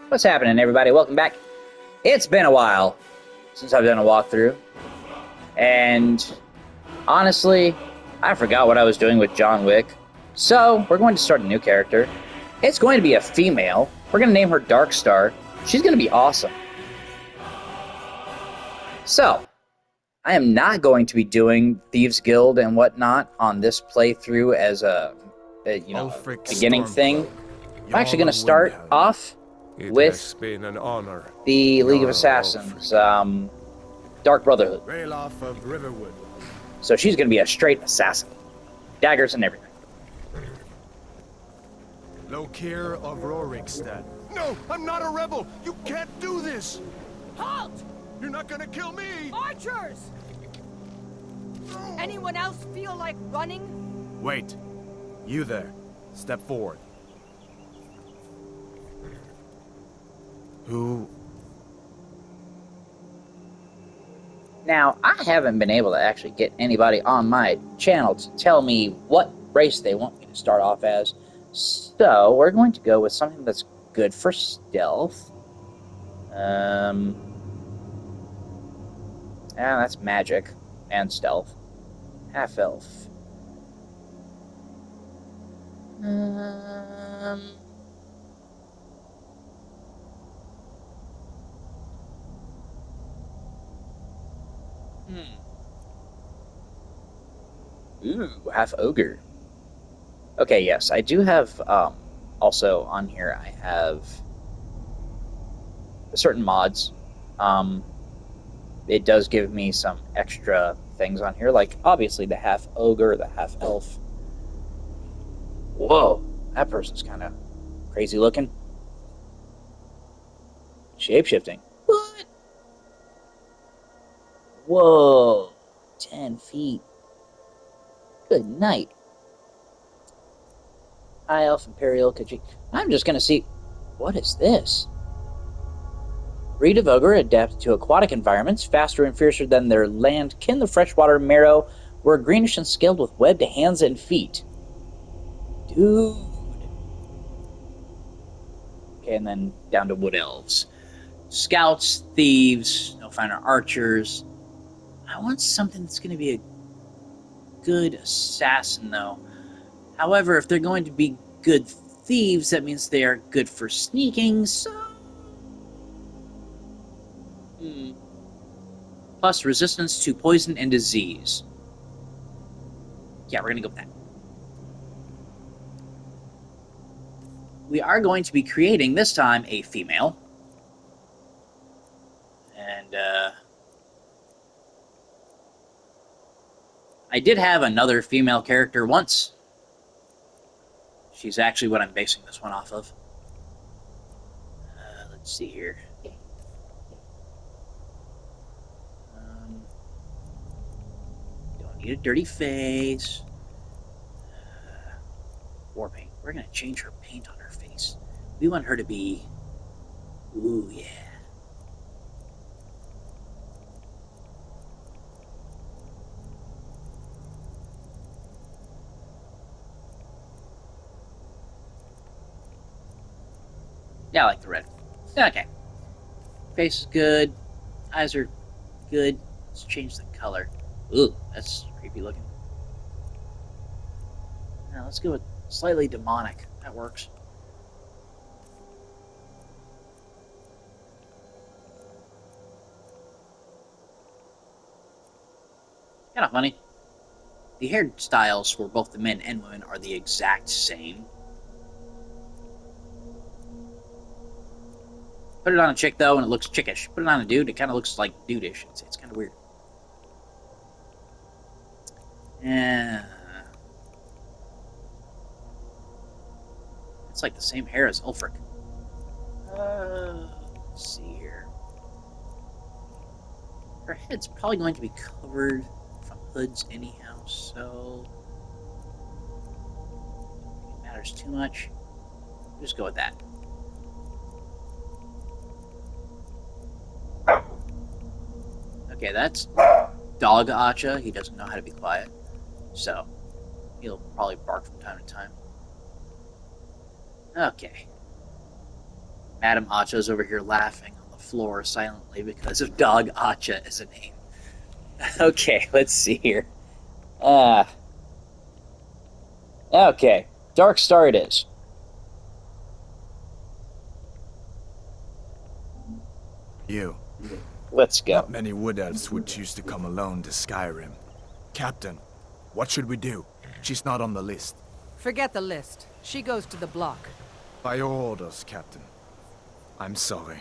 What's happening, everybody? Welcome back. It's been a while since I've done a walkthrough, and honestly, I forgot what I was doing with John Wick. So, we're going to start a new character. It's going to be a female. We're going to name her Darkstar. She's going to be awesome. So, I am not going to be doing Thieves Guild and whatnot on this playthrough as a beginning thing. I'm actually going to start off with been an honor. the League of Assassins, Dark Brotherhood. Ralof of Riverwood. So she's going to be a straight assassin. Daggers and everything. Lokir of Rorikstead. No, I'm not a rebel! You can't do this! Halt! You're not gonna kill me! Archers! Anyone else feel like running? Wait. You there. Step forward. Who? Now, I haven't been able to actually get anybody on my channel to tell me what race they want me to start off as. So, we're going to go with something that's good for stealth. Yeah, that's magic and stealth. Half-elf. Ooh, half ogre. Okay, yes, I do have, also on here, I have certain mods. It does give me some extra things on here, like, obviously, the half ogre, the half elf. Whoa, that person's kind of crazy looking. Shape-shifting. What? Whoa, 10 feet. Good night. High Elf Imperial Khajiit. I'm just gonna see. What is this? Breed of ogre adapted to aquatic environments, faster and fiercer than their land kin. The freshwater marrow were greenish and scaled with webbed hands and feet. Dude. Okay, and then down to wood elves. Scouts, thieves, no finer archers. I want something that's gonna be a good assassin, though. However, if they're going to be good thieves, that means they are good for sneaking, so... Plus resistance to poison and disease. Yeah, we're gonna go with that. We are going to be creating, this time, a female. And, I did have another female character once. She's actually what I'm basing this one off of. Let's see here. Don't need a dirty face. War paint. We're going to change her paint on her face. We want her to be... Ooh, yeah. Yeah, I like the red. Okay. Face is good. Eyes are good. Let's change the color. Ooh, that's creepy looking. Now let's go with slightly demonic. That works. Kind of funny. The hairstyles for both the men and women are the exact same. Put it on a chick, though, and it looks chickish. Put it on a dude, it kind of looks like dude-ish. It's kind of weird. Yeah. It's like the same hair as Ulfric. Let's see here. Her head's probably going to be covered from hoods anyhow, so... It matters too much. We'll just go with that. Okay, that's Dog Acha. He doesn't know how to be quiet. So, he'll probably bark from time to time. Okay. Madam Acha's over here laughing on the floor silently because of Dog Acha as a name. Okay, let's see here. Okay, Darkstar it is. You. Let's go. Not many wood elves would choose to come alone to Skyrim. Captain, what should we do? She's not on the list. Forget the list. She goes to the block. By your orders, Captain. I'm sorry.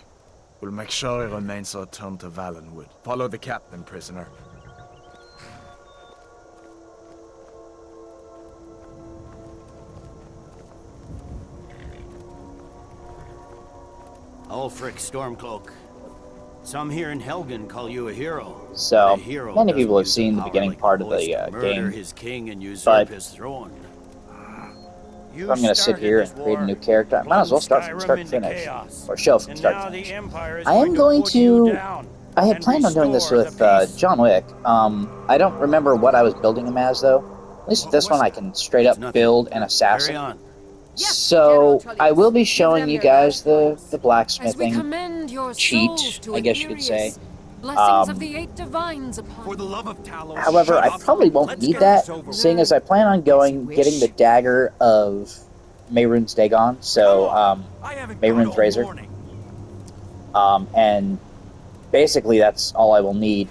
We'll make sure it remains our turn to Valenwood. Follow the captain, prisoner. Ulfric Stormcloak. Some here in Helgen call you a hero. So, A hero many doesn't people have use seen the power beginning like part of boys the to murder game, his king and usurp but his throne. if I'm going to sit here and create a new character, I might as well start from start to finish. Or show from start to finish. I am going to... I had planned on doing this with John Wick. I don't remember what I was building him as, though. At least with this one, I can straight up build an assassin. Carry on. So, I will be showing you guys the blacksmithing cheat, I guess you could say. Blessings of the eight divines upon For the love of Talos, However, shut I up. probably won't Let's need get that, this over with. seeing as I plan on getting the dagger of Mehrunes Dagon, so, I haven't Mehrunes got all Razor. morning. And basically that's all I will need.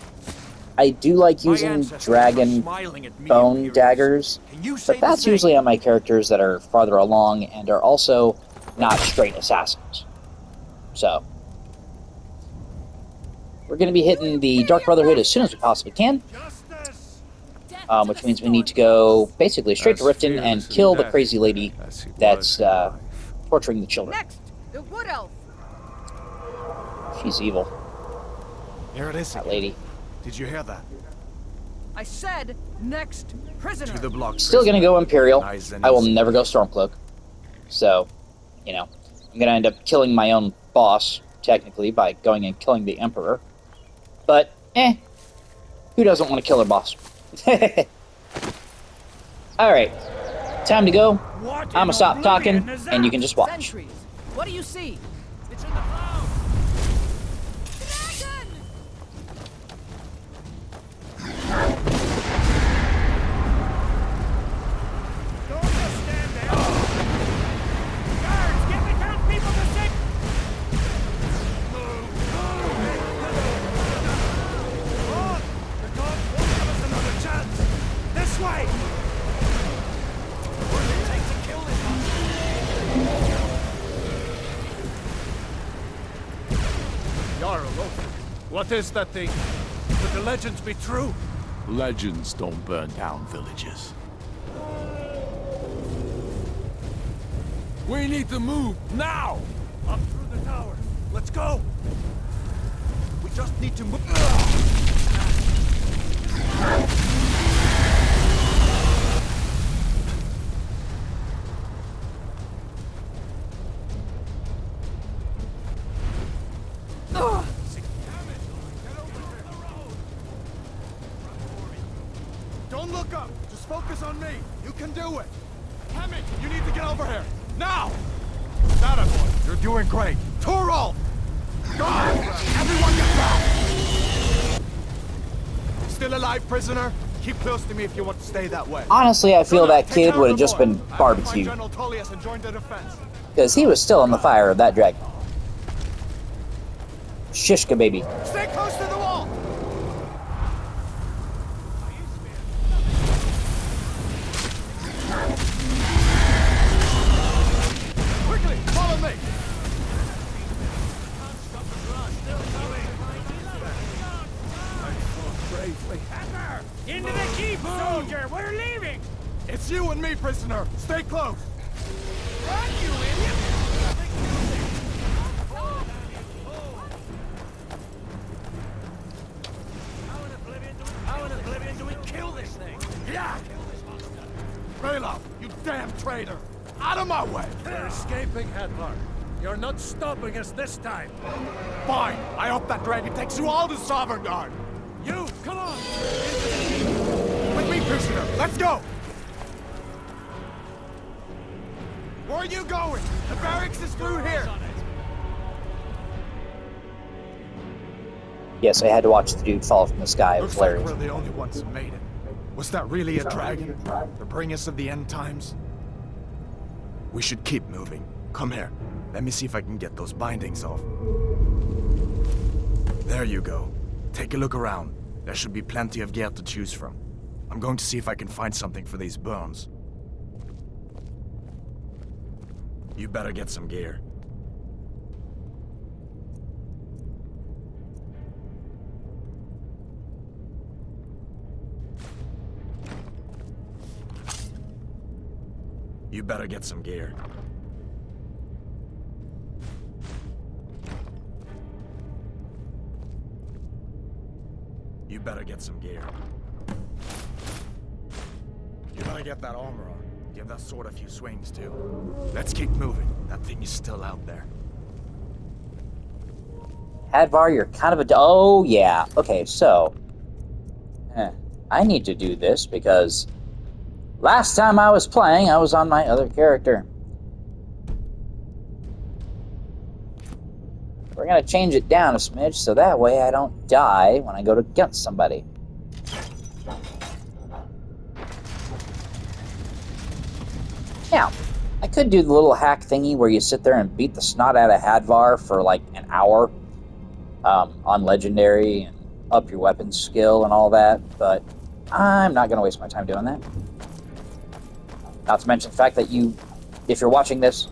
I do like My using ancestors dragon are smiling at me, bone Imperials. daggers, Can you say but the that's same? usually on my characters that are farther along and are also not straight assassins. So, we're going to be hitting the Dark Brotherhood as soon as we possibly can, Justice! which means we need to go basically straight to Riften and kill the crazy lady that's torturing the children. Next, the Wood Elf. She's evil, Here it is. that lady. Did you hear that? I said next prisoner. To the block. Still going to go Imperial. Nice and I will easy. never go Stormcloak. So, you know, I'm going to end up killing my own boss, technically, by going and killing the Emperor. But, who doesn't want to kill their boss? Alright, time to go. What I'm going in to stop talking, oblivion is that? and you can just watch. Sentries. What do you see? It's in the clouds. Dragon! Don't just stand there. Guards, get the town people to sing. On! The gods won't give us another chance. This way. What does it take to kill this monster? Jarl, what is that thing? Could the legends be true? Legends don't burn down villages. We need to move, now! Up through the tower. Let's go. We just need to move. Don't look up. Just focus on me. You can do it. Hammond, you need to get over here. Now! That boy. You're doing great. Torol! God! Everyone get back! Still alive, prisoner? Keep close to me if you want to stay that way. Honestly, I feel that Take kid out would the have just boy. been I have to find barbecued, General Tullius and join the defense. because he was still in the fire of that dragon. Shishka, baby. Stay close to the wall! Quickly, follow me! Into the keep, soldier. We're leaving. It's you and me, prisoner. Stay close. Run, you idiot. How in oblivion do we kill this thing? Yeah! Raylo, you damn traitor! Out of my way! We're escaping, Hadvar. You're not stopping us this time. Fine! I hope that dragon takes you all to Sovereign Guard! You, come on! With me, prisoner! Let's go! Where are you going? The barracks is through here! Yes, I had to watch the dude fall from the sky. It was Looks like hilarious. we're the only ones who made it. Was that really a dragon? The bringers of the end times? We should keep moving. Come here. Let me see if I can get those bindings off. There you go. Take a look around. There should be plenty of gear to choose from. I'm going to see if I can find something for these burns. You better get some gear. You better get some gear. You better get some gear. You better get that armor on. Give that sword a few swings, too. Let's keep moving. That thing is still out there. Hadvar, you're kind of a... Oh, yeah. Okay, so... I need to do this because... Last time I was playing, I was on my other character. We're going to change it down a smidge so that way I don't die when I go against somebody. Now, I could do the little hack thingy where you sit there and beat the snot out of Hadvar for like an hour on Legendary and up your weapon skill and all that, but I'm not going to waste my time doing that. Not to mention the fact that if you're watching this,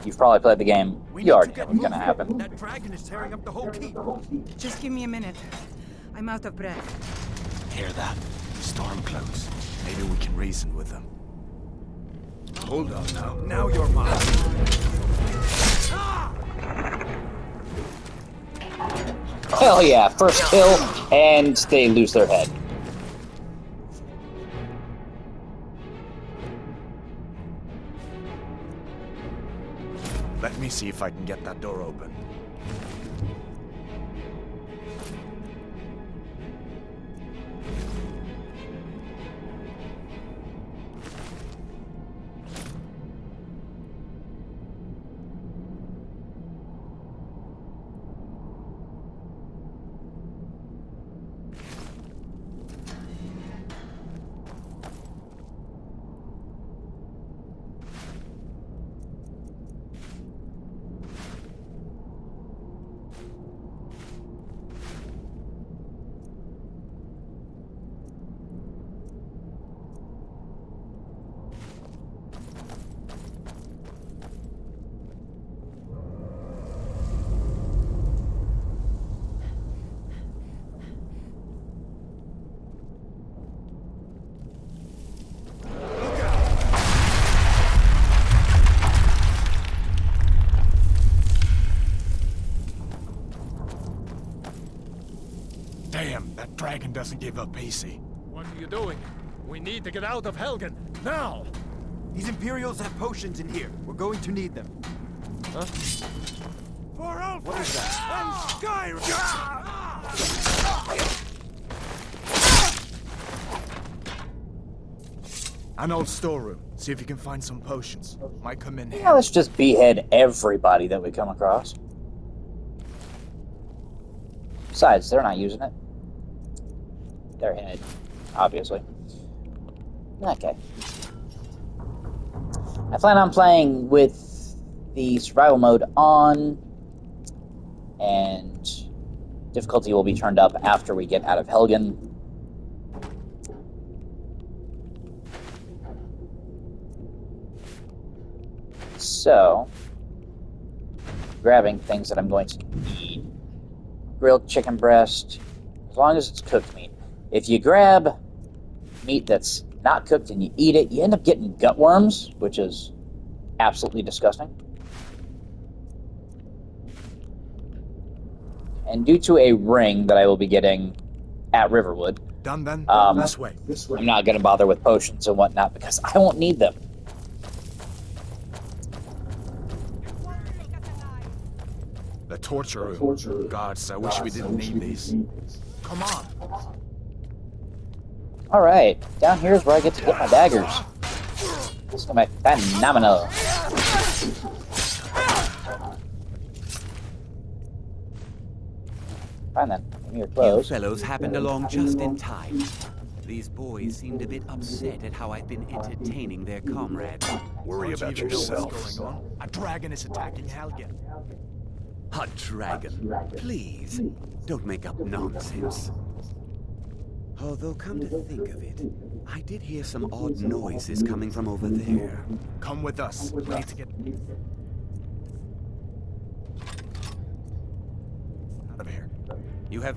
you've probably played the game. You already know what's going to happen. That dragon is tearing up the whole keep. Just give me a minute. I'm out of breath. Hear that? Stormcloaks. Maybe we can reason with them. Hold on now. Now you're mine. Hell yeah, first kill, and they lose their head. Let me see if I can get that door open. Damn, that dragon doesn't give up easy. What are you doing? We need to get out of Helgen, now! These Imperials have potions in here. We're going to need them. Huh? For Alpha what is that? And Skyrim! An old storeroom. See if you can find some potions. Might come in here. Yeah, let's just behead everybody that we come across. Besides, they're not using it. Their head, obviously. Okay. I plan on playing with the survival mode on, and difficulty will be turned up after we get out of Helgen. So, grabbing things that I'm going to need. Grilled chicken breast, as long as it's cooked meat. If you grab meat that's not cooked and you eat it, you end up getting gut worms, which is absolutely disgusting. And due to a ring that I will be getting at Riverwood, Done then? This way. I'm not going to bother with potions and whatnot because I won't need them. The torture room. Gods, I wish we didn't need these. Come on. Alright, down here is where I get to get my daggers. This is going to be phenomenal. Fine then. You're You close. fellows happened along just in time. These boys seemed a bit upset at how I've been entertaining their comrades. Worry Don't you about even know what's yourself. going on? A dragon is attacking Helgen. A dragon. Please, don't make up nonsense. Although, come to think of it, I did hear some odd noises coming from over there. Come with us. We need to get out of here. You have...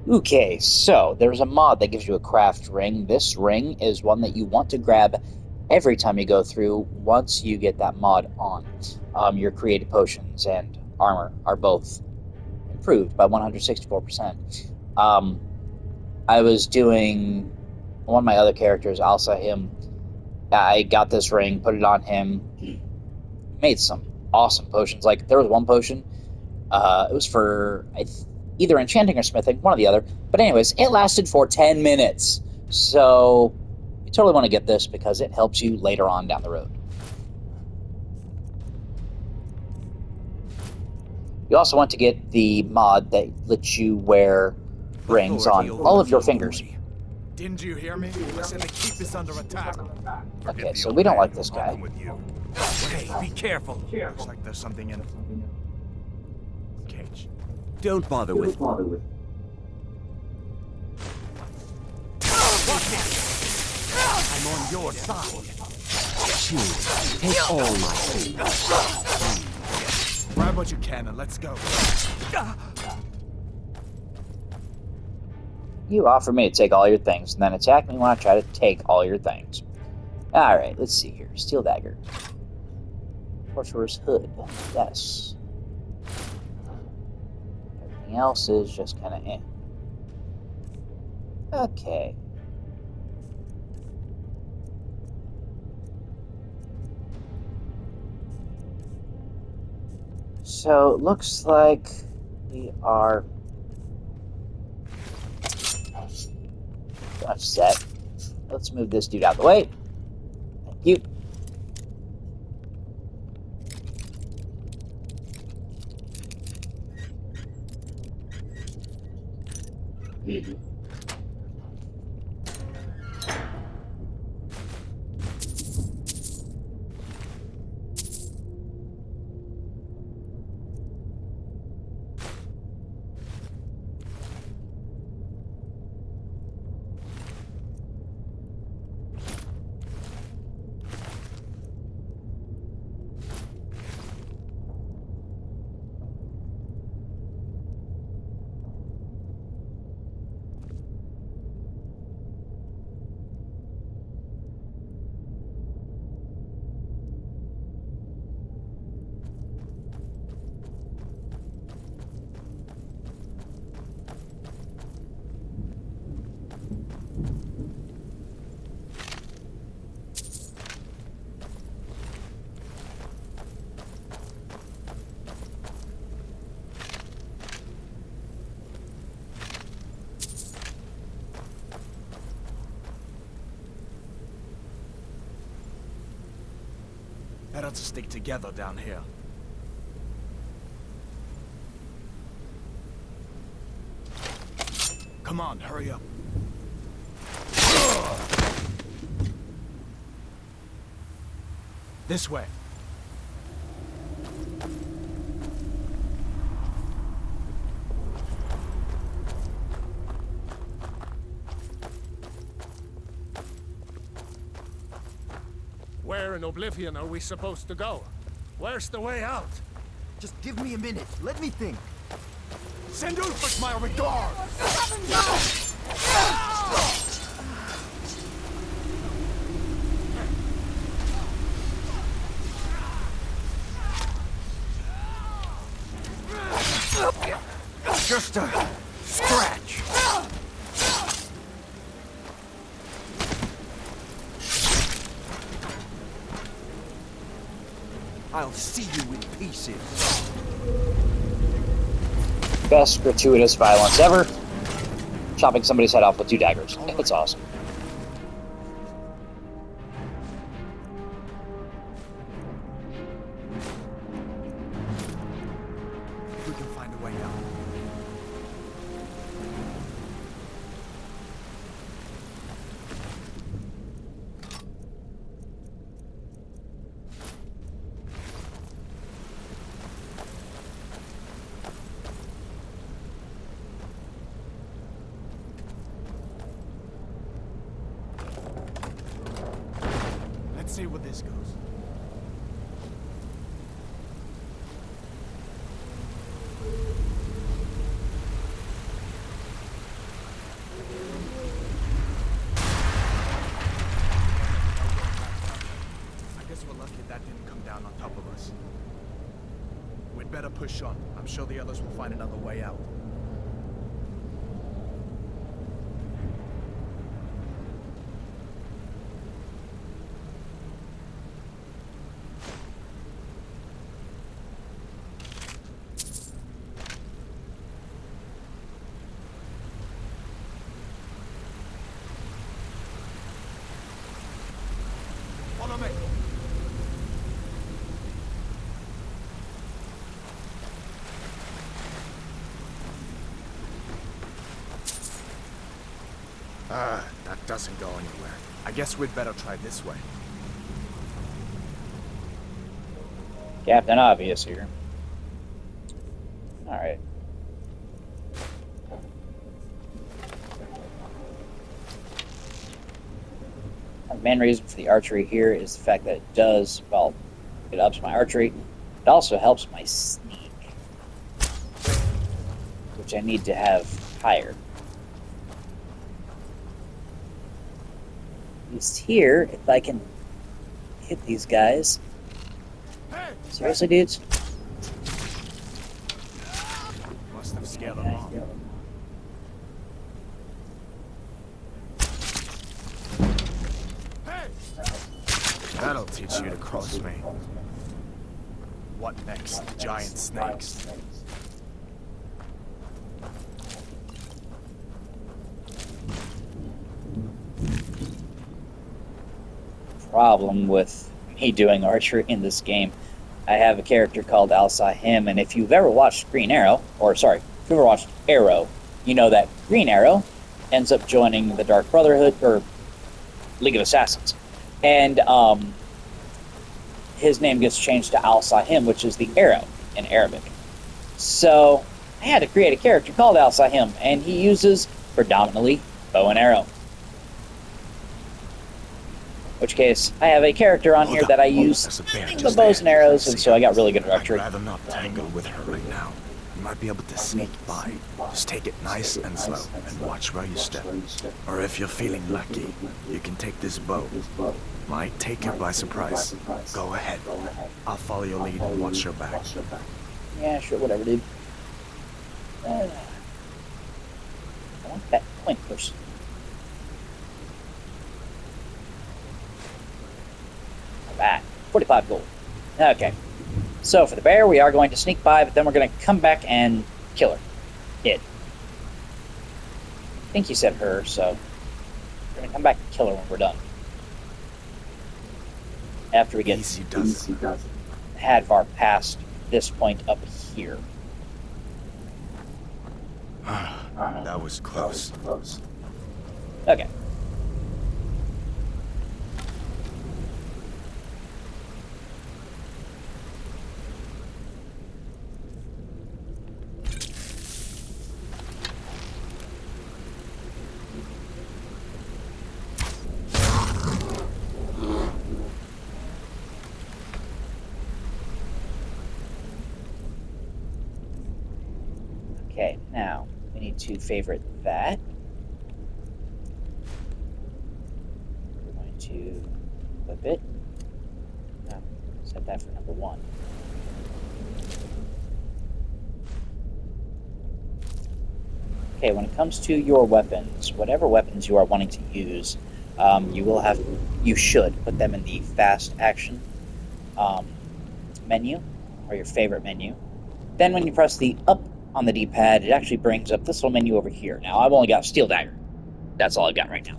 Okay, so there's a mod that gives you a craft ring. This ring is one that you want to grab every time you go through once you get that mod on. Your created potions and armor are both improved by 164%. I was doing one of my other characters, Alsa him. I got this ring, put it on him, made some awesome potions. Like, there was one potion, it was for either enchanting or smithing, one or the other. But anyways, it lasted for 10 minutes. So you totally want to get this because it helps you later on down the road. You also want to get the mod that lets you wear rings on all of your fingers. Didn't you hear me? I said to keep this under attack. Okay, so we don't like this guy. Hey, be careful. Looks like there's something in cage. Don't bother with... I'm on your side. Choose. Take all my things. Grab what you can and let's go. You offer me to take all your things, and then attack me when I try to take all your things. Alright, let's see here. Steel dagger. Torturer's hood. Yes. Everything else is just kind of eh. Okay. So, it looks like we are set. Let's move this dude out of the way. Thank you. Better to stick together down here. Come on, hurry up. This way. Where in Oblivion are we supposed to go? Where's the way out? Just give me a minute. Let me think. Send Ulfric my regard! Just a scratch. I'll see you in pieces. Best gratuitous violence ever. Chopping somebody's head off with 2 daggers. It's awesome. see where this goes. I guess we're lucky that didn't come down on top of us. We'd better push on. I'm sure the others will find another way out. Follow me. That doesn't go anywhere. I guess we'd better try this way. Captain Obvious here. Alright. The main reason for the archery here is the fact that it does, well, it ups my archery. It also helps my sneak, which I need to have higher. At least here, if I can hit these guys. Seriously, dudes? Must have scared them off. That'll teach you to cross me. What next? Giant snakes. Problem with me doing archery in this game. I have a character called Al-Sahim, and if you've ever watched Green Arrow, or sorry, if you've ever watched Arrow, you know that Green Arrow ends up joining the Dark Brotherhood, or League of Assassins. And his name gets changed to Al-Sahim, which is the arrow in Arabic. So I had to create a character called Al-Sahim, and he uses predominantly bow and arrow. In which case, I have a character on here that I use the bows and arrows, and so I got really good at archery. I'd rather not tangle with her right now. You might be able to sneak by. Just take it nice and slow, and watch where you step. Or if you're feeling lucky, you can take this bow. Might take her by surprise. Go ahead. I'll follow your lead and watch your back. Yeah, sure, whatever, dude. I want that point first. Alright, 45 gold. Okay. So for the bear, we are going to sneak by, but then we're going to come back and kill her. It. I think you said her, so we're going to come back and kill her when we're done. After we get Hadvar past this point up here. That was close. Okay. Okay, now we need to favorite that. We're going to flip it. No, set that for number 1. Okay, when it comes to your weapons, whatever weapons you are wanting to use, you should put them in the fast action menu, or your favorite menu. Then when you press the up on the D-pad, it actually brings up this little menu over here. Now, I've only got Steel Dagger. That's all I've got right now.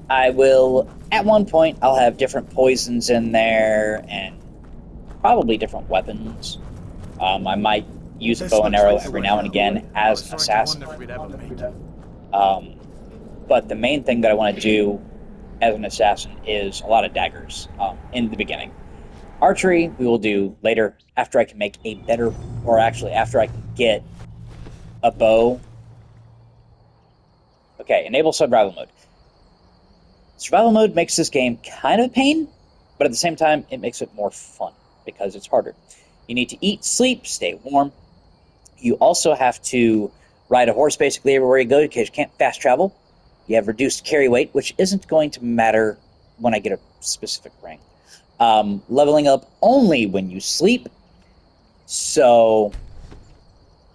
I will, at one point, I'll have different poisons in there, and probably different weapons. I might use a bow and arrow every now and again as an assassin. But the main thing that I want to do as an assassin is a lot of daggers in the beginning. Archery, we will do later, after I can make a better, or actually after I can get a bow. Okay, enable survival mode. Survival mode makes this game kind of a pain, but at the same time, it makes it more fun because it's harder. You need to eat, sleep, stay warm. You also have to ride a horse basically everywhere you go because you can't fast travel. You have reduced carry weight, which isn't going to matter when I get a specific ring. Leveling up only when you sleep. So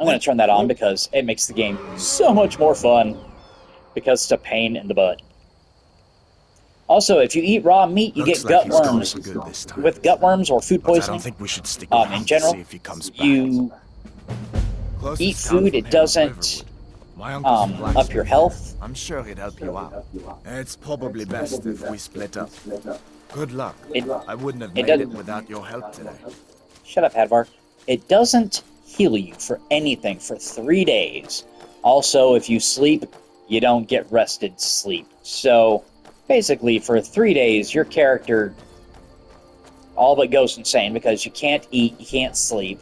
I'm going to turn that on because it makes the game so much more fun because it's a pain in the butt. Also, if you eat raw meat, you get gut worms. With gut worms or food poisoning, in general, you eat food, it doesn't up your health. I'm sure he'd help you out. It's probably best if we split up. Good luck. I wouldn't have made it without your help today. Shut up, Hadvar. It doesn't heal you for anything for 3 days. Also, if you sleep, you don't get rested sleep. So, basically, for 3 days, your character all but goes insane because you can't eat, you can't sleep.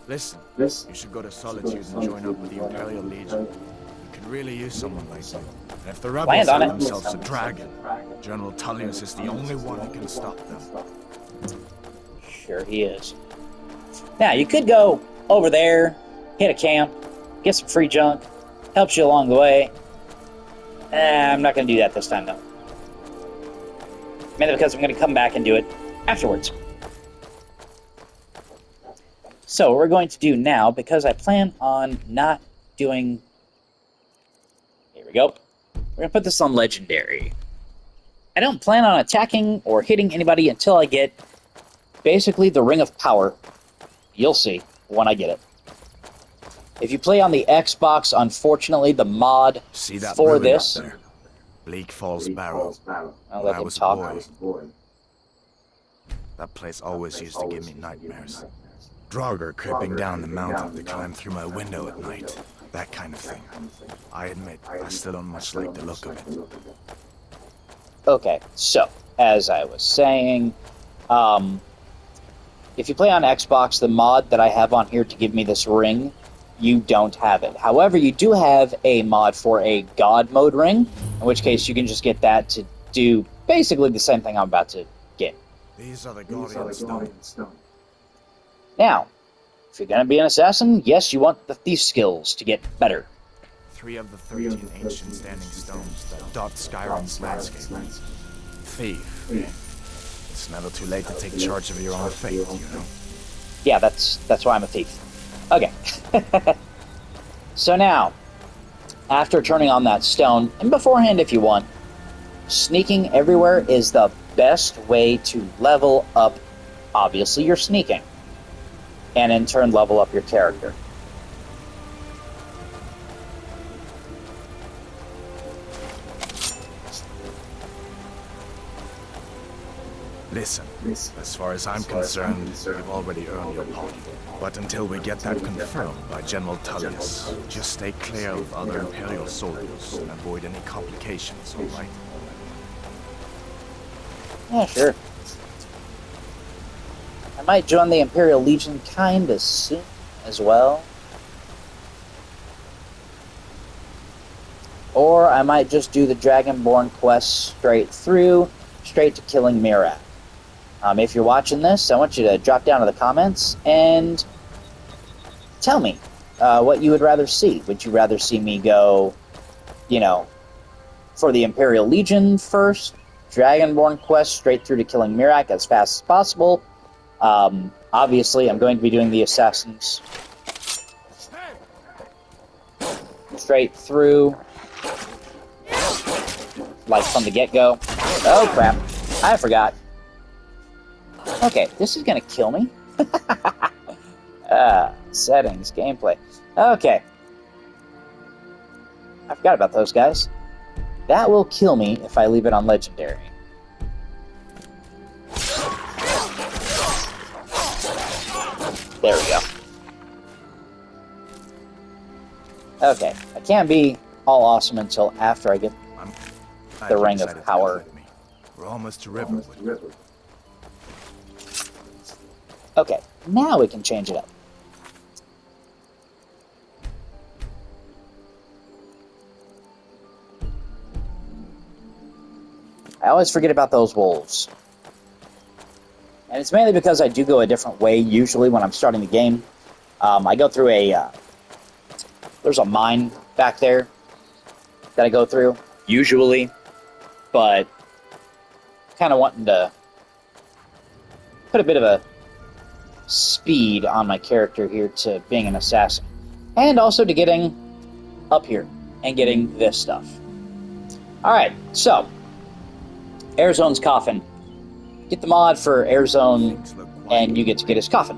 Listen, you should go to Solitude and join up with the Imperial Legion. You could really use someone like you. And if the rebels have themselves a dragon, General Tullius is the only one who can stop them. Sure he is. Now, you could go over there, hit a camp, get some free junk, helps you along the way. I'm not going to do that this time, though. Mainly because I'm going to come back and do it afterwards. So, what we're going to do now, because I plan on not doing... Here we go. We're going to put this on Legendary. I don't plan on attacking or hitting anybody until I get basically the Ring of Power. You'll see when I get it. If you play on the Xbox, unfortunately, the mod for this... Bleak Falls Barrow. I'll let him talk. That place always used to give me nightmares. Draugr creeping down the mountain to climb through my window at night. That kind of thing. I admit, I still don't much like the look of it. Okay, so, as I was saying, if you play on Xbox, the mod that I have on here to give me this ring, you don't have it. However, you do have a mod for a God mode ring, in which case you can just get that to do basically the same thing I'm about to get. These are the Guardian Stones. Now, if you're going to be an assassin, yes, you want the thief skills to get better. 3 of the 13 ancient standing stones that dot Skyrim's landscape. Thief. It's never too late to take charge of your own fate, you know. Yeah, that's why I'm a thief. Okay. So now, after turning on that stone, and beforehand if you want, sneaking everywhere is the best way to level up, obviously, your sneaking. And in turn, level up your character. Listen, as far as I'm concerned, you've already earned your pardon. But until we get that confirmed by General Tullius, just stay clear of other Imperial soldiers and avoid any complications, alright? Yeah, sure. I might join the Imperial Legion kinda soon as well. Or I might just do the Dragonborn quest straight through, straight to killing Mirak. If you're watching this, I want you to drop down in the comments and tell me what you would rather see. Would you rather see me go, you know, for the Imperial Legion first, Dragonborn quest straight through to killing Mirak as fast as possible? Obviously, I'm going to be doing the Assassins straight through, like from the get-go. Oh, crap. I forgot. Okay, this is gonna kill me. Settings, gameplay. Okay. I forgot about those guys. That will kill me if I leave it on Legendary. There we go. Okay, I can't be all awesome until after I get the Ring of Power. We're almost to Riverwood. Okay, now we can change it up. I always forget about those wolves. And it's mainly because I do go a different way usually when I'm starting the game. I go through there's a mine back there that I go through, usually. But kind of wanting to put a bit of a speed on my character here to being an assassin. And also to getting up here and getting this stuff. Alright, so Airzone's coffin. Get the mod for Airzone and you get to get his coffin.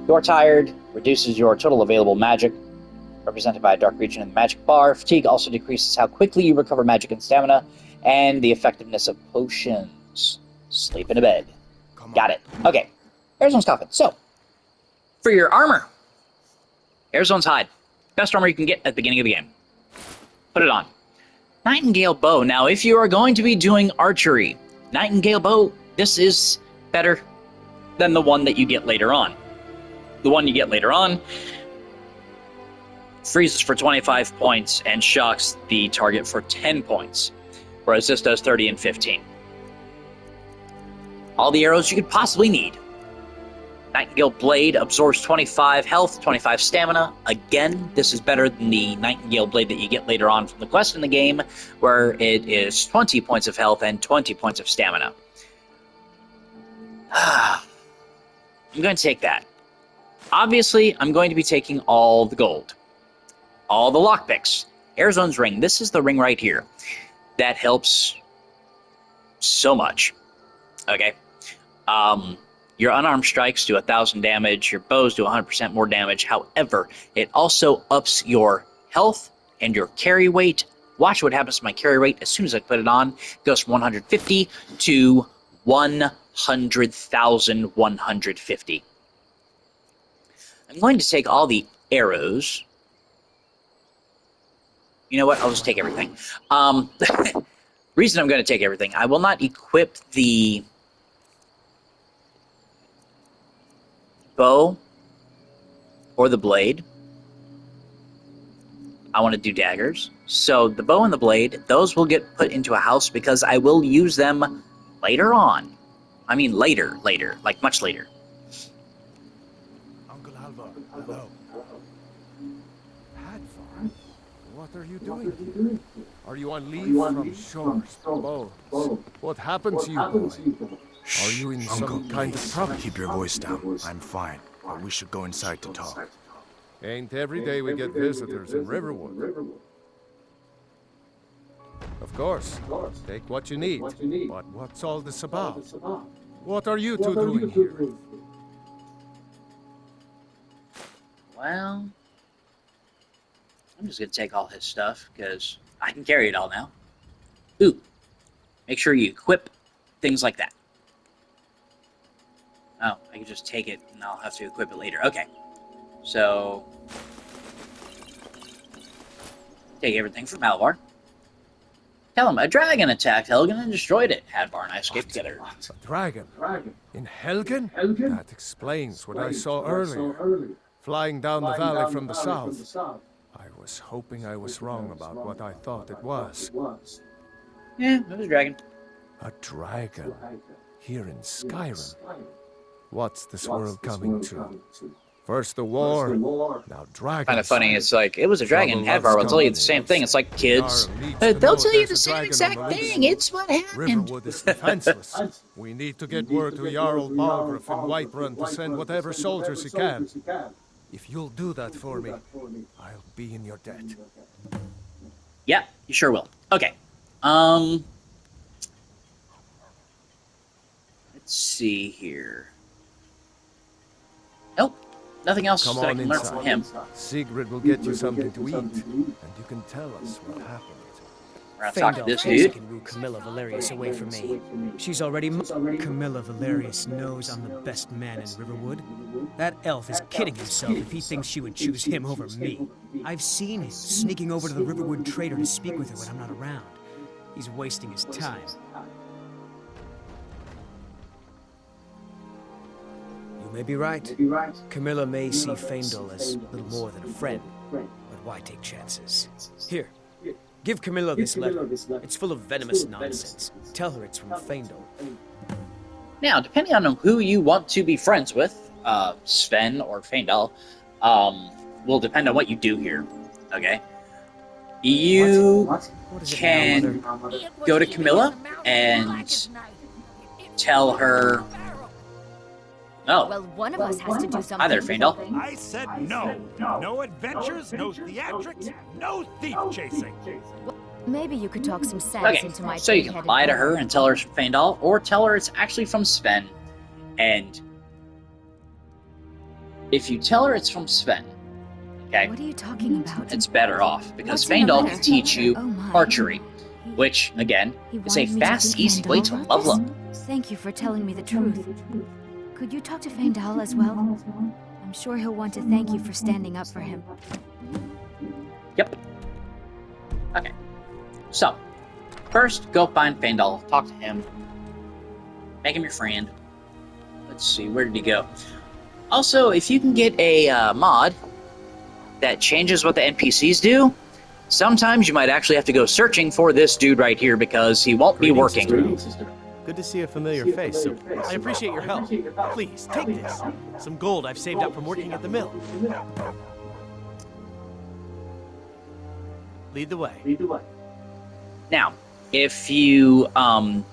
You're tired, reduces your total available magic, represented by a dark region in the magic bar. Fatigue also decreases how quickly you recover magic and stamina, and the effectiveness of potions. Sleep in a bed. Got it. Okay. Airzone's coffin. So, for your armor, Airzone's hide. Best armor you can get at the beginning of the game. Put it on. Nightingale bow. Now, if you are going to be doing archery, Nightingale bow, this is better than the one that you get later on. The one you get later on freezes for 25 points and shocks the target for 10 points, whereas this does 30 and 15. All the arrows you could possibly need. Nightingale Blade absorbs 25 health, 25 stamina. Again, this is better than the Nightingale Blade that you get later on from the quest in the game, where it is 20 points of health and 20 points of stamina. I'm going to take that. Obviously, I'm going to be taking all the gold. All the lockpicks. Airzone's ring. This is the ring right here. That helps so much. Okay. Your unarmed strikes do 1,000 damage. Your bows do 100% more damage. However, it also ups your health and your carry weight. Watch what happens to my carry weight as soon as I put it on. It goes from 150 to 100,150. I'm going to take all the arrows. You know what? I'll just take everything. Reason I'm going to take everything. I will not equip the bow or the blade. I want to do daggers. So the bow and the blade, those will get put into a house because I will use them later on. I mean later, like much later. Uncle Alvar, hello. Hadvar, what are you doing here? Are you on leave from shores, boats? What happened to you, boy? Are you in some kind of trouble? Keep your voice down. I'm fine, but we should go inside to talk. Ain't every day we get visitors in Riverwood. Of course, take what you need. But what's all this about? What are you two doing here? Well, I'm just going to take all his stuff, because I can carry it all now. Ooh, make sure you equip things like that. Oh, I can just take it, and I'll have to equip it later. Okay, so take everything from Alvar. Tell him, a dragon attacked Helgen and destroyed it. Hadvar and I escaped together. A dragon? In Helgen? That explains what I saw earlier. Flying down the valley from the south. I was hoping I was wrong about what I thought it was. Yeah, it was a dragon. A dragon? Here in Skyrim? What's this world coming to? First the war, now dragons. Kind of funny, it's like, it was a dragon. Hadvar will tell you the same thing. It's like kids. They'll tell you the same exact thing. It's what happened. Riverwood is defenseless. We need to get word to Jarl Balgruuf in Whiterun to send whatever soldiers he can. If you'll do that for me, I'll be in your debt. Yeah, you sure will. Okay. Let's see here. Nope. Nothing else Come that I on can learn from him. Sigrid will get you something to eat, and you can tell us what happened. We're gonna talk to this dude. Can woo Camilla Valerius away from me. She's already Camilla Valerius knows I'm the best man in Riverwood. That elf is kidding himself if he thinks she would choose him over me. I've seen him sneaking over to the Riverwood trader to speak with her when I'm not around. He's wasting his time. You may be right. Camilla may see Faendal as little more than a friend, but why take chances? Here, Give Camilla this letter. It's full of venomous nonsense. Tell her it's from Faendal. Now, depending on who you want to be friends with, Sven or Faendal, will depend on what you do here. Okay? You can go to Camilla and tell her... Oh. Well, one of us has to do something. Hi there, Faendal. I said no. No adventures, no theatrics, no thief chasing. Maybe you could talk some sense Okay, into my so you can lie to her and tell her it's from Faendal, or tell her it's actually from Sven. And if you tell her it's from Sven, okay, What are you talking about? it's better off, because What's in the Faendal letter? can teach you Oh my. archery, which, again, He is a wanted me to fast, think easy way to Faendal level up. wrote this? Thank you for telling me the truth. Could you talk to Faendal as well? I'm sure he'll want to thank you for standing up for him. Yep. Okay. So, first, go find Faendal, talk to him, make him your friend. Let's see, where did he go? Also, if you can get a mod that changes what the NPCs do, sometimes you might actually have to go searching for this dude right here because he won't be working. Good to see a familiar face, so I appreciate your help. Please, take this. Some gold I've saved up from working at the mill. Lead the way. Now, if you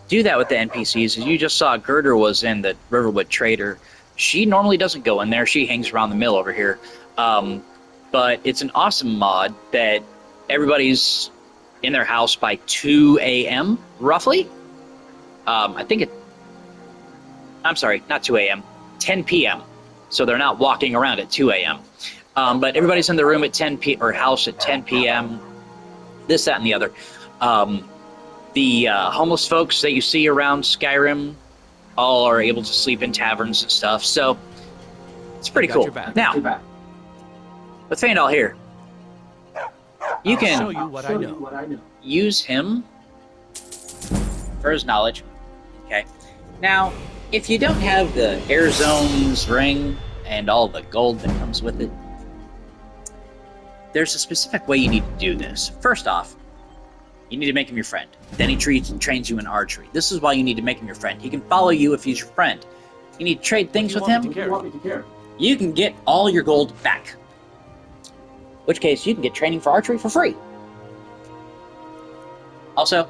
do that with the NPCs, as you just saw, Gerder was in the Riverwood Trader. She normally doesn't go in there. She hangs around the mill over here. But it's an awesome mod that everybody's in their house by 2 a.m., roughly. I think I'm sorry, not 2 a.m., 10 p.m. So they're not walking around at 2 a.m. But everybody's in the room at 10 p.m. or house at 10 p.m., this, that, and the other. The homeless folks that you see around Skyrim all are able to sleep in taverns and stuff, so it's pretty cool. Now, with Faendal here, you can show you what I know. Use him for his knowledge. Okay. Now, if you don't have the Air Zones ring and all the gold that comes with it, there's a specific way you need to do this. First off, you need to make him your friend. Then he trains you in archery. This is why you need to make him your friend. He can follow you if he's your friend. You need to trade things with him. You can get all your gold back. In which case, you can get training for archery for free. Also,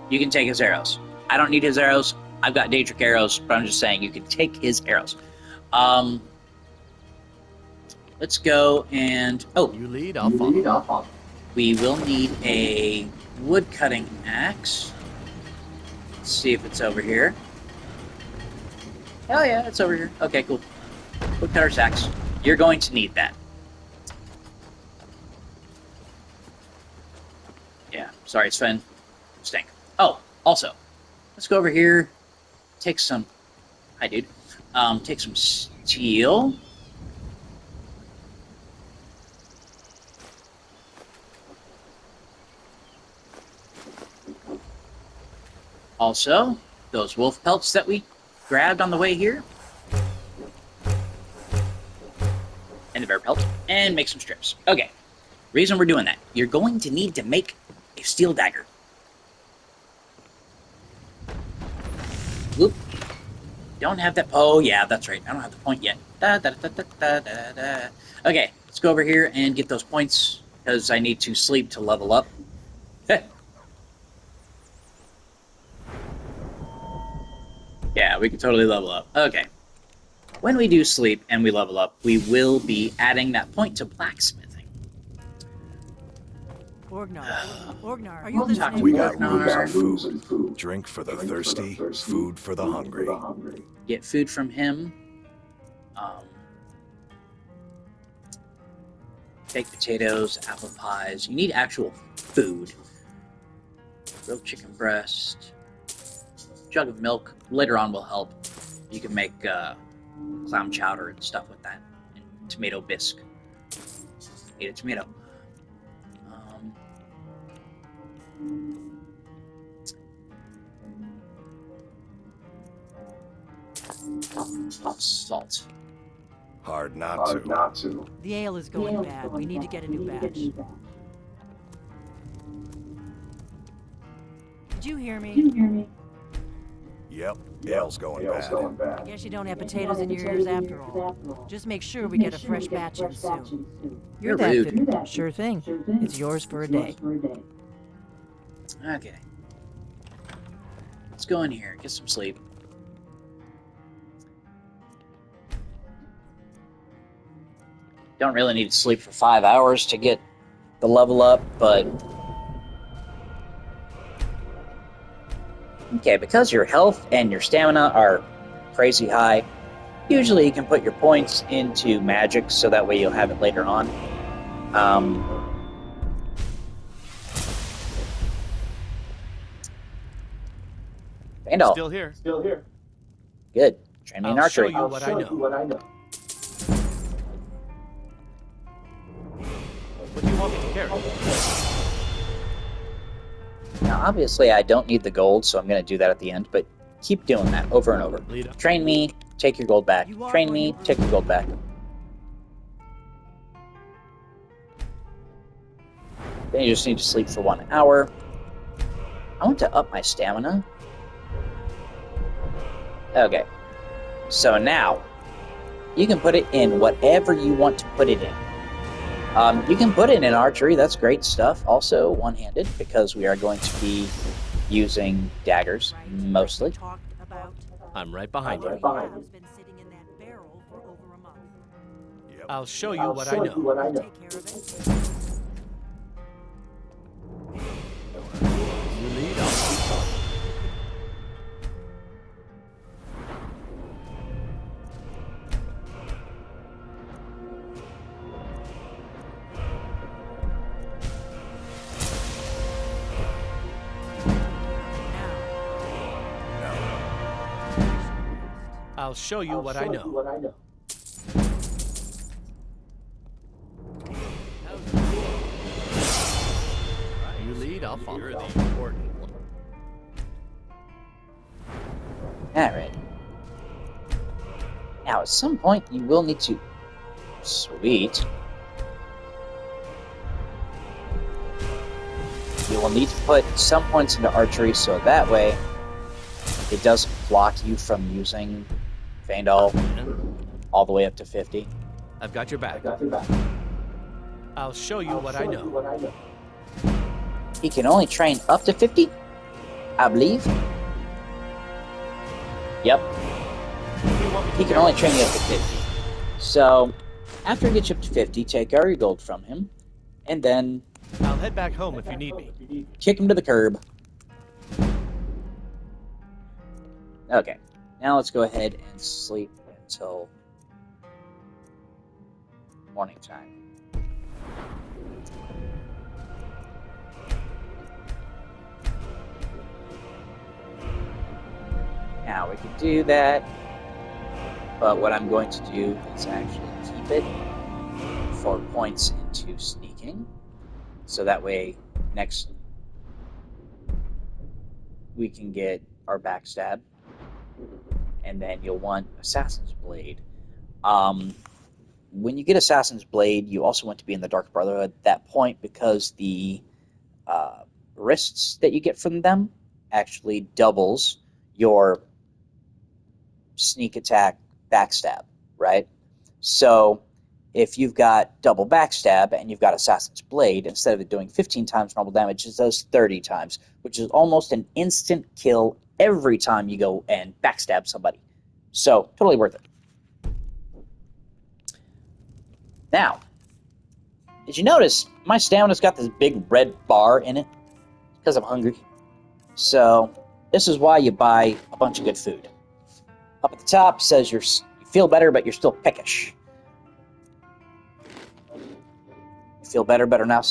you can take his arrows. I don't need his arrows. I've got Daedric arrows, but I'm just saying you can take his arrows. Let's go and... Oh. You lead, I'll follow. We will need a wood-cutting axe. Let's see if it's over here. Hell yeah, it's over here. Okay, cool. Woodcutter's axe. You're going to need that. Yeah, sorry, Sven. Stink. Oh, also, let's go over here. Take some... Hi, dude. Take some steel. Also, those wolf pelts that we grabbed on the way here. And the bear pelt. And make some strips. Okay. Reason we're doing that. You're going to need to make a steel dagger. Whoop. Don't have that. Oh, yeah, that's right. I don't have the point yet. Okay, let's go over here and get those points, because I need to sleep to level up. Yeah, we can totally level up. Okay. When we do sleep and we level up, we will be adding that point to blacksmithing. Orgnar, are you listening? We got rules on food. Drink for the thirsty, food for the hungry. Get food from him. Baked potatoes, apple pies. You need actual food. Grilled chicken breast. Jug of milk. Later on will help. You can make clam chowder and stuff with that. And tomato bisque. Eat a tomato. Salt. Hard not to. The ale is going bad. We need to get a new batch. Did you hear me? Yep, Yale's going bad. I guess you don't have potatoes in your ears after all. Just make sure we get a fresh batch in soon. You're that rude. fit. Sure thing. It's yours for a day. Okay. Let's go in here, get some sleep. Don't really need to sleep for 5 hours to get the level up, but... Okay, because your health and your stamina are crazy high, usually you can put your points into magic, so that way you'll have it later on. Vandal. Still here. Good. Train me in archery. I'll show you what I know. What do you want me to carry? Now, obviously, I don't need the gold, so I'm going to do that at the end, but keep doing that over and over. Train me, take your gold back. Train me, take your gold back. Then you just need to sleep for 1 hour. I want to up my stamina. Okay. So now, you can put it in whatever you want to put it in. You can put it in archery, that's great stuff. Also, one-handed, because we are going to be using daggers, mostly. I'm right behind you. I'll show you what I know. You lead off. I'll show you what I know. You lead, I'll follow. You're the important one. Alright. Now, at some point, you will need to... Sweet. You will need to put some points into archery, so that way it doesn't block you from using Vandal all the way up to 50. I've got your back. I'll show you what I know. He can only train up to 50, I believe. Yep. He can only train you up to 50. So, after he gets you up to 50, take all your gold from him, and then... I'll head back home if you need me. Kick him to the curb. Okay. Now let's go ahead and sleep until morning time. Now we can do that, but what I'm going to do is actually keep it for points into sneaking, so that way next we can get our backstab. And then you'll want Assassin's Blade. When you get Assassin's Blade, you also want to be in the Dark Brotherhood at that point, because the wrists that you get from them actually doubles your sneak attack backstab, right? So if you've got double backstab and you've got Assassin's Blade, instead of it doing 15 times normal damage, it does 30 times, which is almost an instant kill every time you go and backstab somebody. So, totally worth it. Now, did you notice my stamina's got this big red bar in it? Because I'm hungry. So, this is why you buy a bunch of good food. Up at the top says you feel better, but you're still peckish. You feel better, but are now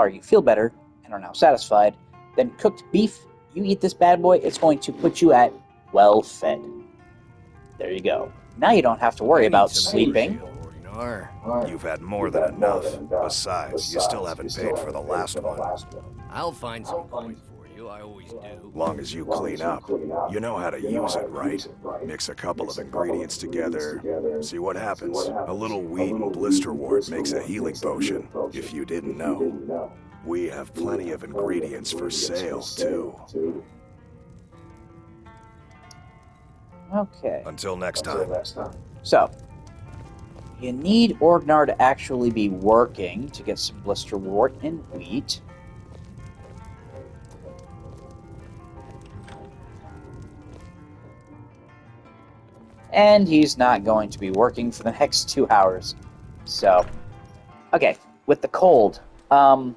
you feel better and are now satisfied. Then cooked beef. You eat this bad boy, it's going to put you at well fed. There you go. Now you don't have to worry about sleeping. You've had more than enough. Besides, you still haven't paid for the last one. I'll find some coin for you, I always do. Long as you clean up. You know how to use it, right? Mix a couple of ingredients together, see what happens. A little weed and blister wart makes a healing potion, if you didn't know. We have plenty of ingredients for sale, too. Okay. Until next time. So, you need Orgnar to actually be working to get some blisterwort and wheat. And he's not going to be working for the next 2 hours. So, okay, with the cold, you're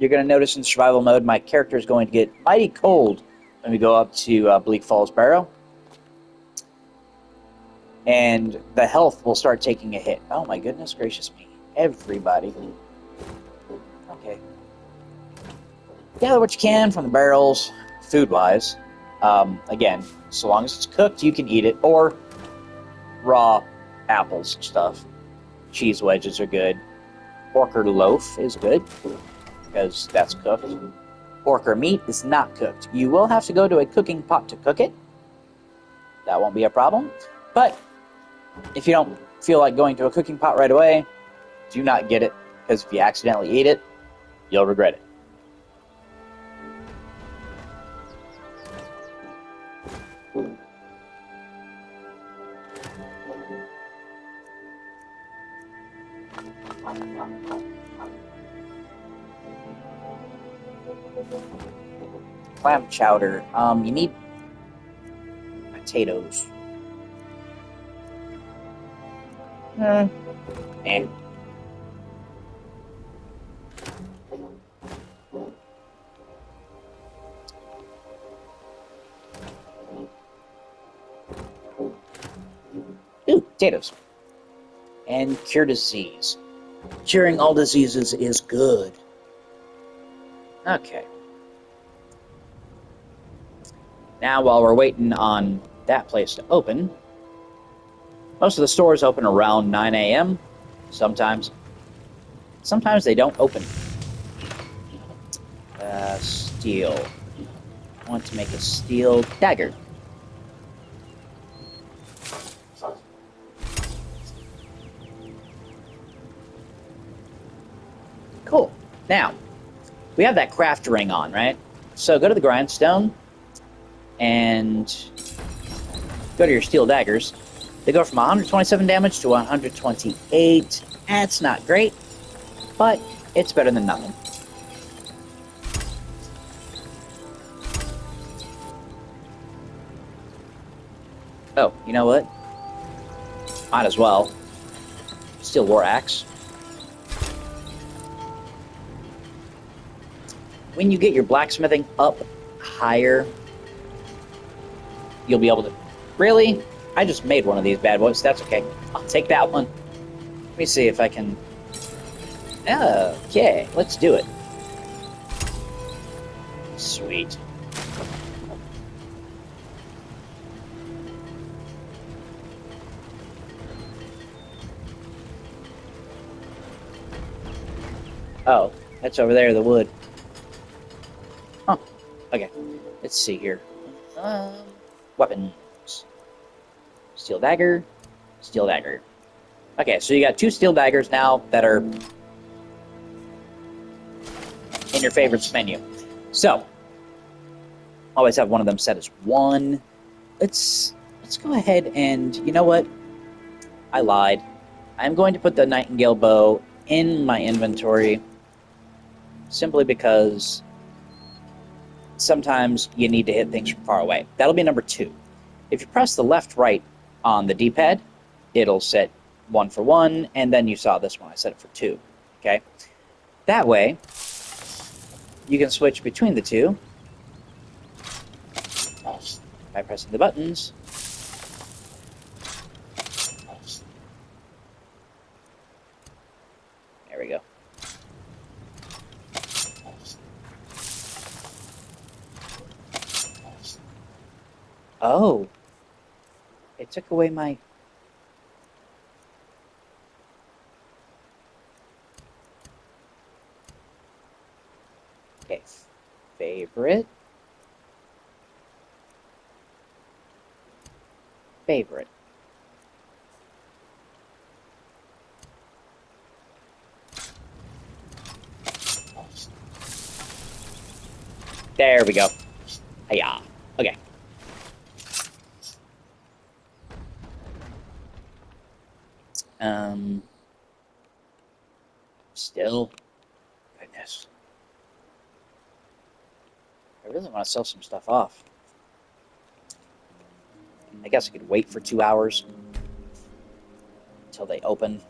going to notice in survival mode, my character is going to get mighty cold when we go up to Bleak Falls Barrow. And the health will start taking a hit. Oh my goodness gracious me. Everybody. Okay. Gather what you can from the barrels, food-wise. Again, so long as it's cooked, you can eat it. Or raw apples and stuff. Cheese wedges are good. Porker loaf is good, because that's cooked. Porker meat is not cooked. You will have to go to a cooking pot to cook it. That won't be a problem. But if you don't feel like going to a cooking pot right away, do not get it, because if you accidentally eat it, you'll regret it. Clam chowder. You need potatoes. Eh. Ooh, potatoes. And cure disease. Curing all diseases is good. Okay. Now, while we're waiting on that place to open, most of the stores open around 9 a.m. Sometimes they don't open. Steel. I want to make a steel dagger. Cool. Now, we have that craft ring on, right? So go to the grindstone and go to your steel daggers. They go from 127 damage to 128. That's not great, but it's better than nothing. Oh, you know what? Might as well. Steel war axe. When you get your blacksmithing up higher, you'll be able to... Really? I just made one of these bad boys. That's okay. I'll take that one. Let me see if I can... Okay, let's do it. Sweet. Oh, that's over there, the wood. Huh. Okay. Let's see here. Weapons. Steel dagger. Steel dagger. Okay, so you got 2 steel daggers now that are in your favorites menu. So, always have one of them set as 1. Let's go ahead and, you know what? I lied. I'm going to put the Nightingale bow in my inventory simply because sometimes you need to hit things from far away. That'll be number 2. If you press the left-right on the D-pad, it'll set 1 for 1, and then you saw this one. I set it for 2. Okay? That way, you can switch between the 2 by pressing the buttons. There we go. Oh. It took away my... Okay. Favorite. Favorite. There we go. Hiya. Okay. Still. Goodness. I really want to sell some stuff off. I guess I could wait for 2 hours until they open.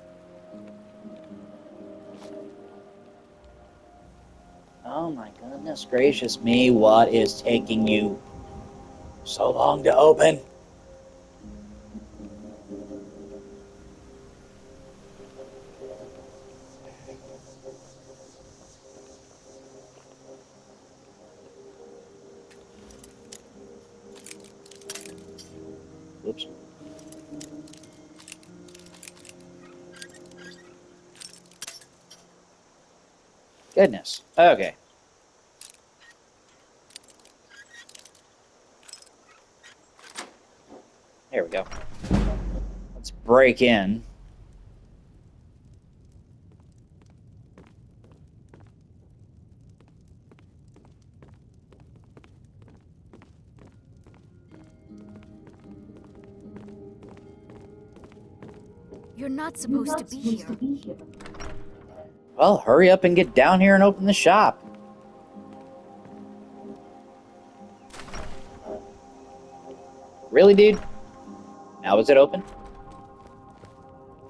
Oh my goodness gracious me, what is taking you so long to open? Oops. Goodness. Okay. There we go. Let's break in. You're not supposed to be here. Well, hurry up and get down here and open the shop. Really, dude? Now is it open?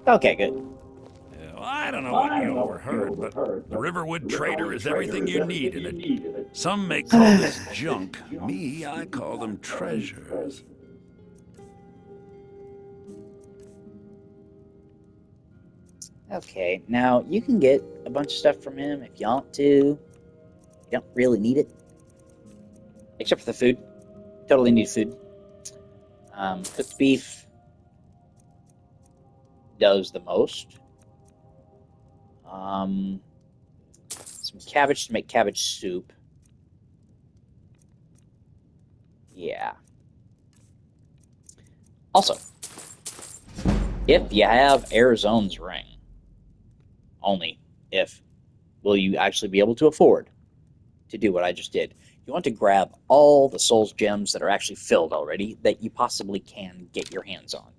Okay, good. Well, I don't know what you overheard, but the Riverwood Trader is everything you need in it. Some may call this junk. Me, I call them treasures. Okay, now you can get a bunch of stuff from him if you want to. You don't really need it. Except for the food. Totally need food. Cooked beef does the most. Some cabbage to make cabbage soup. Yeah. Also, if you have Arizona's ring, only if, will you actually be able to afford to do what I just did. You want to grab all the Souls gems that are actually filled already that you possibly can get your hands on.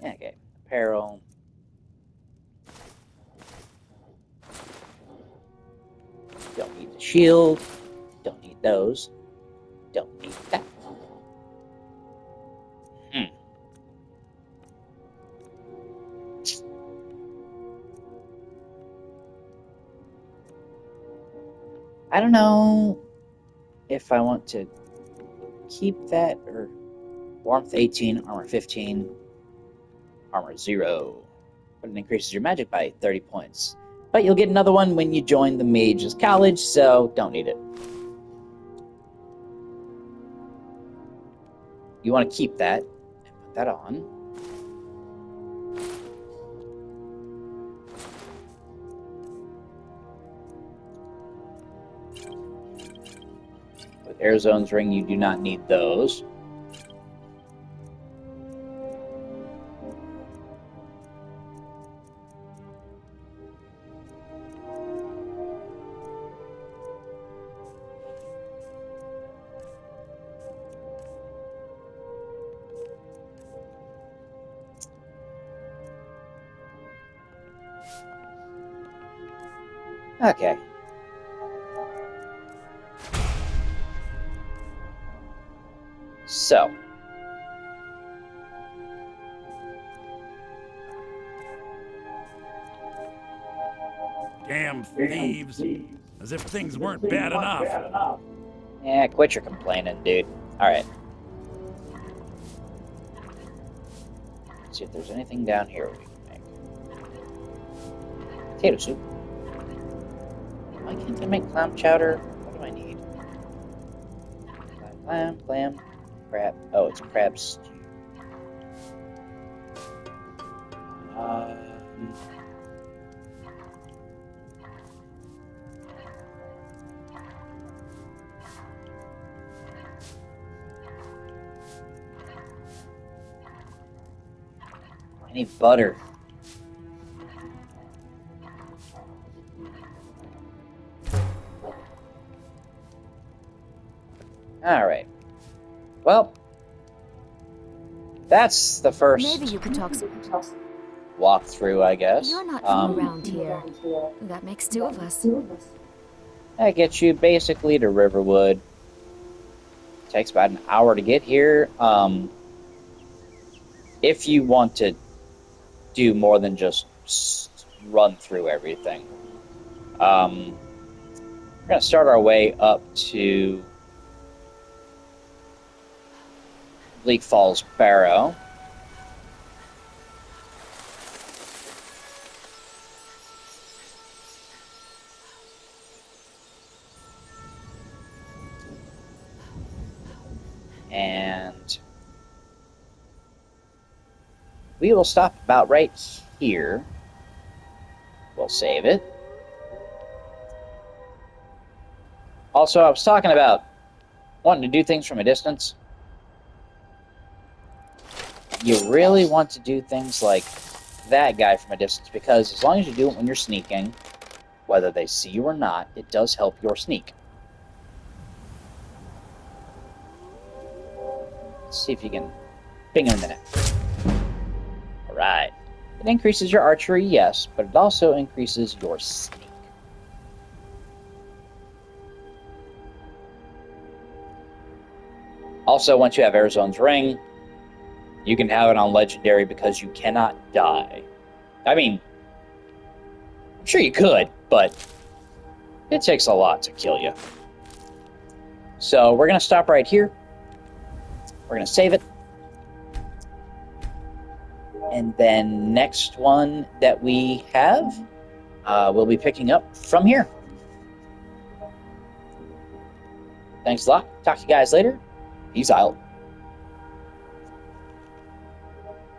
Okay, apparel. Don't need the shield. Don't need those. Don't need that. I don't know if I want to keep that or warmth 18, armor 15, armor 0. But it increases your magic by 30 points. But you'll get another one when you join the Mage's College, so don't need it. You want to keep that and put that on. With Arizona's ring, you do not need those. Okay. So. Damn thieves. As if things weren't bad enough. Yeah, quit your complaining, dude. Alright. See if there's anything down here we can make. Potato soup. Why can't I make clam chowder? What do I need? Clam, crab. Oh, it's crab stew. I need butter. Alright. Well, that's the first Maybe you could talk some... walkthrough, I guess. You're not from around here. That makes two of us. That gets you basically to Riverwood. Takes about an hour to get here. If you want to do more than just run through everything. We're going to start our way up to Bleak Falls Barrow. And we will stop about right here. We'll save it. Also, I was talking about wanting to do things from a distance. You really want to do things like that guy from a distance, because as long as you do it when you're sneaking, whether they see you or not, it does help your sneak. Let's see if you can ping him in the neck. Alright. It increases your archery, yes, but it also increases your sneak. Also, once you have Arizone's Ring, you can have it on Legendary because you cannot die. I mean, I'm sure you could, but it takes a lot to kill you. So we're going to stop right here. We're going to save it. And then next one that we have, we'll be picking up from here. Thanks a lot. Talk to you guys later. Peace out.